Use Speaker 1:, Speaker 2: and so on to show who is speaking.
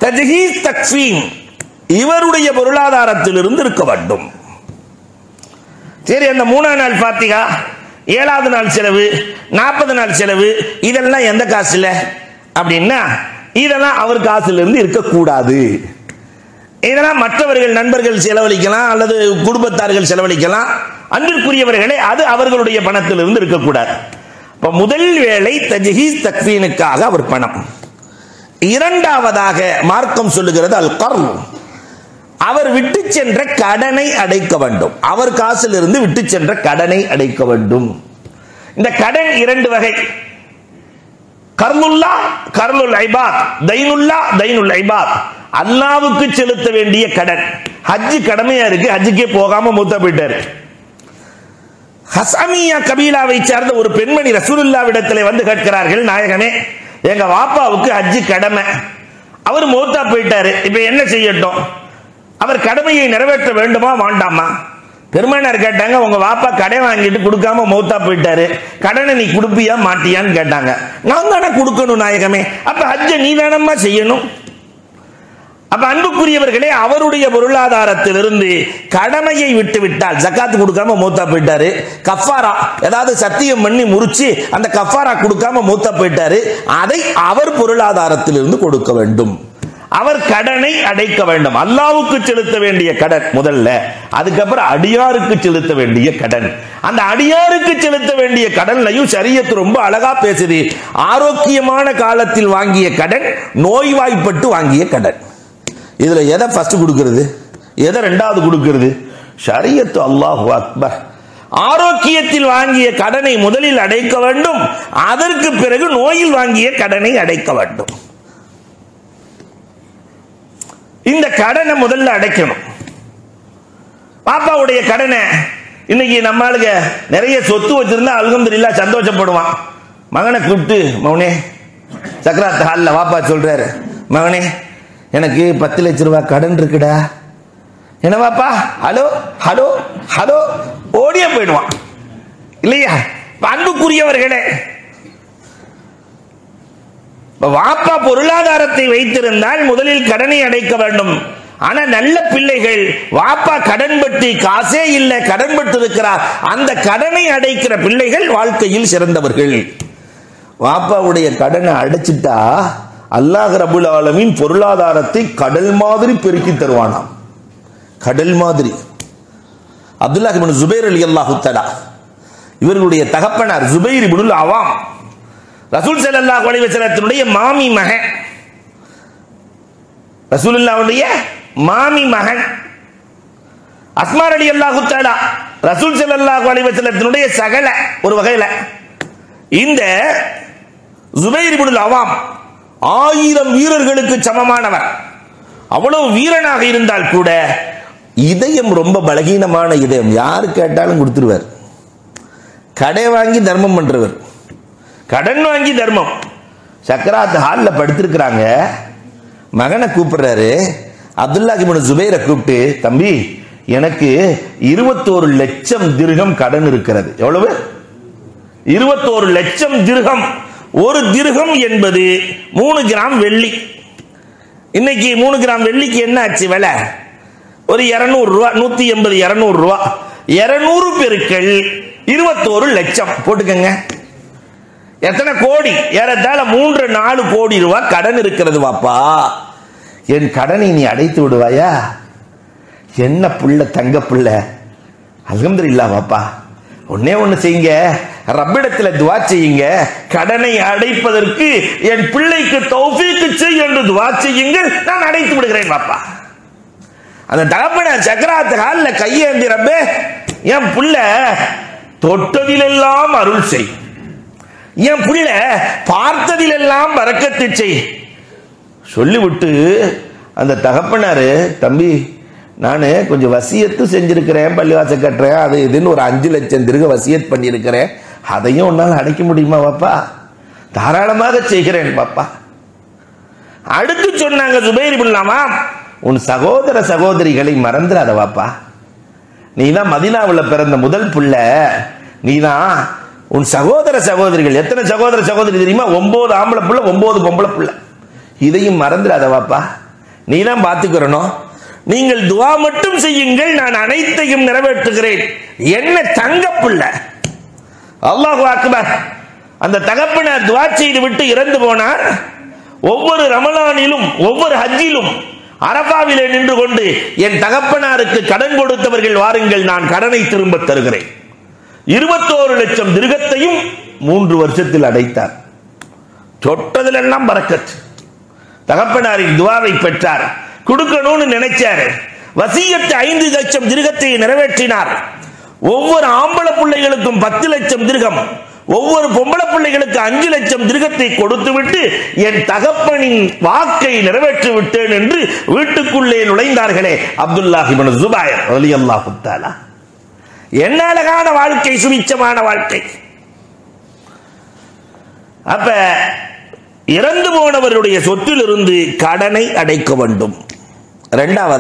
Speaker 1: தஜ்ஹீஸ் தக்ஃபீன் இவருடைய பொருளாதாரத்திலிருந்து இருக்க வேண்டும். சரி, அந்த 3ஆம் நாள் ஃபாத்திஹா, 7வது நாள் செலவு, 40 நாள் செலவு, இதெல்லாம் எந்த காசுல அப்படின்னா இதெல்லாம் அவர் காசிலிருந்து இருக்கக்கூடாது. இதெல்லாம் மற்றவர்கள் நண்பர்கள் செலவழிக்கலாம் அல்லது குடும்பத்தார்கள் செலவழிக்கலாம். அன்பிற்குரியவர்களே, அது அவர்களுடைய பணத்திலிருந்து இருக்கக்கூடாது. இப்ப முதல் வேளை தஜ்ஹீஸ் தக்ஃபீனுக்காக அவர் பணம். இரண்டாவதாக மார்க்கம் சொல்லுகிறது அல் கர்ல், அவர் விட்டு சென்ற கடனை அடைக்க வேண்டும். அவர் காசிலிருந்து விட்டு சென்ற கடனை அடைக்க வேண்டும். இந்த கடன் 2 வகை, கர்லுல்லா கர்லுல் இபாத், தைனுல்லா தைனுல் இபாத். அல்லாஹ்வுக்கு செலுத்த வேண்டிய கடன். ஹஜ் கடமையா இருக்கு, ஹஜ்ஜுக்கே போகாம மூத்தா போயிட்டாரு. ஹஸமியா கபீலாவை சேர்ந்த ஒரு பெண்மணி ரசூலுல்லாஹ்விடத்திலே வந்து கேட்கிறார்கள், நாயகமே, எங்க வாப்பாவுக்கு ஹஜ் கடமை, அவர் மூத்தா போயிட்டாரு, இப்ப என்ன செய்யட்டும்? அவர் கடமையை நிறைவேற்ற வேண்டுமா வேண்டாமா? பெருமானார் கேட்டாங்க, உங்க வாப்பா கடை வாங்கிட்டு கொடுக்காம மௌத்தா போயிட்டாரு, கடனை நீ கொடுப்பியா மாட்டியான்னு கேட்டாங்க. நான் தானே கொடுக்கணும் நாயகமே, அப்ப ஹஜ்ஜை நீ தானம்மா செய்யணும். அப்ப அன்புக்குரியவர்களே, அவருடைய பொருளாதாரத்திலிருந்து கடமையை விட்டு விட்டால், ஜக்காத்து கொடுக்காம மூத்தா போயிட்டாரு, கஃபாரா ஏதாவது சத்தியம் பண்ணி முறிச்சு அந்த கஃபாரா கொடுக்காம மூத்தா போயிட்டாரு, அதை அவர் பொருளாதாரத்திலிருந்து கொடுக்க வேண்டும். அவர் கடனை அடைக்க வேண்டும். அல்லாஹ்வுக்கு செலுத்த வேண்டிய கடன் முதல்ல, அதுக்கப்புறம் அடியாருக்கு செலுத்த வேண்டிய கடன். அந்த அடியாருக்கு செலுத்த வேண்டிய கடன்லையும் ஷரியத் ரொம்ப அழகா பேசுது. ஆரோக்கியமான காலத்தில் வாங்கிய கடன், நோய்வாய்ப்பட்டு வாங்கிய கடன். இதுல எதை ஃபர்ஸ்ட் கொடுக்கிறது, எதை ரெண்டாவது கொடுக்கிறது? ஷரியத். அல்லாஹு அக்பர். ஆரோக்கியத்தில் வாங்கிய கடனை முதலில் அடைக்க வேண்டும், அதற்கு பிறகு நோயில் வாங்கிய கடனை அடைக்க வேண்டும். இந்த கடனை முதல்ல அடைக்கணும். பாப்பாவுடைய கடனை இன்னைக்கு நம்மளுக்கு நிறைய சொத்து வச்சிருந்தா அல்ஹம்துலில்லாஹ் சந்தோஷப்படுவான். மகனை கூப்பிட்டு, மகனே, சக்கராத் ஹால்ல வாப்பா சொல்றாரு, மகனே எனக்கு 10 லட்சம் ரூபாய் கடன் இருக்குடா. என்ன வாப்பா, ஹலோ ஹலோ ஹலோ, ஓடியே போயிடுவான் இல்லையா? அன்புக்குரியவர்களே, வாப்பா பொருளாதாரத்தை வைத்திருந்தால் முதலில் கடனை அடைக்க வேண்டும். ஆனா நல்ல பிள்ளைகள், வாப்பா கடன் பற்றி காசே இல்லை, கடன் பட்டு இருக்கிறார், அந்த கடனை அடைக்கிற பிள்ளைகள் வாழ்க்கையில் சிறந்தவர்கள். வாப்பாவுடைய கடனை அடைச்சிட்டா அல்லாஹ் ரப்புல் ஆலமீன் பொருளாதாரத்தை கடல் மாதிரி பெருக்கி தருவானாம். கடல் மாதிரி. அப்துல்லாஹ் இப்னு ஜுபைர் ரலியல்லாஹு தஆலா, இவர்களுடைய தகப்பனார் ஜுபைர் இப்னுல் அவாம், ரசூல் ஸல்லல்லாஹு அலைஹி வஸல்லத்தினுடைய மாமி மகன், ரசூலுல்லாஹ்வுடைய மாமி மகன். அஸ்மா ரலியல்லாஹு தஆலா ரசூல் ஸல்லல்லாஹு அலைஹி வஸல்லத்தினுடைய சகல ஒரு வகையில. இந்த ஜுபைர் இப்னுல் அவாம் 1000 வீரர்களுக்கு சமமானவர். அவ்வளவு வீரனாக இருந்தால் கூட இதயம் ரொம்ப பலகீனமான இதயம். யாரு கேட்டாலும் கொடுத்துருவார். கடை வாங்கி தர்மம் பண்றவர், கடன் வாங்கி தர்மம். சக்கராத் ஹால்ல படுத்திருக்கிறாங்க, மகனை கூப்பிடுறாரு, அப்துல்லாஹ் இப்னு ஜுபைரை கூப்பிட்டு, தம்பி எனக்கு 21 லட்சம் திர்ஹம் கடன் இருக்கிறது. எவ்வளவு? 21 லட்சம் திர்ஹம். ஒரு திர்ஹம் என்பது 3 கிராம் வெள்ளி. இன்னைக்கு 3 கிராம் வெள்ளிக்கு என்ன ஆச்சு விலை? ஒரு 200 ரூபா, 180 200 ரூபா. 200 பெருக்கள் 21 லட்சம் போட்டுக்கங்க. எத்தனை கோடி? ஏறத்தாழ 3-4 கோடி ரூபாய் கடன் இருக்கிறது. வாப்பா, என் கடனை நீ அடைத்து விடுவாயா? என்ன புள்ள, தங்க புள்ள, அல்ஹம்துலில்லாஹ். வாப்பா, ஒன்னே ஒண்ணு செய்யுங்க, ரப்பிடத்தில் துஆ செய்யுங்க, கடனை அடைப்பதற்கு என் பிள்ளைக்கு தௌஃபீக் செய் என்று துஆ செய்யுங்கள், நான் அடைத்து விடுகிறேன் வாப்பா. அந்த தகப்பனார் சக்கராத் ஹால்ல கையேந்தி, ரப்பே என் புள்ள தொட்டதிலெல்லாம் அருள் செய், என் புள்ள பார்த்ததிலெல்லாம் பரக்கத்து செய் சொல்லிவிட்டு அந்த தகப்பனாரு, தம்பி நான் கொஞ்சம் வசியத்து செஞ்சிருக்கிறேன், பள்ளிவாசல் கட்டுறேன், அது இதுன்னு ஒரு 5 லட்சம் திர்ஹ வசியத் பண்ணியிருக்கிறேன், அதையும் உன்னால் அடைக்க முடியுமா வாப்பா? தாராளமாக செய்கிறேன் பாப்பா. அடுத்து சொன்னாங்க ஜுபைர் இப்னு அவாம், உன் சகோதர சகோதரிகளை மறந்துடாத வாப்பா, நீதான் மதீனாவில் பிறந்த முதல் புள்ள, நீதான். உன் சகோதர சகோதரிகள், எத்தனை சகோதர சகோதரி தெரியுமா? 9 ஆம்பளை புள்ள, 9 பொம்பளை புள்ள, இதையும் மறந்துடாத வாப்பா. நீ தான் பார்த்துக்கிறணும், நீங்கள் துவா மட்டும் செய்யுங்கள், நான் அனைத்தையும் நிறைவேற்றுகிறேன். என்ன தங்கப்பிள்ளை! அல்லாஹு அக்பர். அந்த தகப்பனார் துவா செய்து விட்டு இறந்து போனார். ஒவ்வொரு ரமலானிலும் ஒவ்வொரு ஹஜ்ஜிலும் அரபாவிலே நின்று கொண்டு என் தகப்பனாருக்கு கடன் கொடுத்தவர்கள் வாருங்கள், நான் கடனை திரும்ப தருகிறேன். 21 லட்சம் திர்ஹத்தையும் 3 வருஷத்தில் அடைத்தார். சொட்டதிலெல்லாம் பரக்கத். தகப்பனாரின் துவாவை பெற்றார். கொடுக்கணும்னு நினைச்சாரு. வசியத்து 5 லட்சம் திர்ஹத்தை நிறைவேற்றினார். ஒவ்வொரு ஆம்பளை பிள்ளைகளுக்கும் 10 லட்சம் திர்ஹம், ஒவ்வொரு பொம்பளை பிள்ளைகளுக்கு 5 லட்சம் திர்ஹத்தை கொடுத்து விட்டு என் தகப்பனின் வாக்கை நிறைவேற்றி விட்டேன் என்று வீட்டுக்குள்ளே நுழைந்தார்களே அப்துல்லாஹ் இப்னு ஸுபைர் ரலியல்லாஹு தஆலா. என்ன அழகான வாழ்க்கை, சுபிச்சமான வாழ்க்கை. அப்ப இறந்து போனவருடைய சொத்திலிருந்து கடனை அடைக்க வேண்டும். இரண்டாவது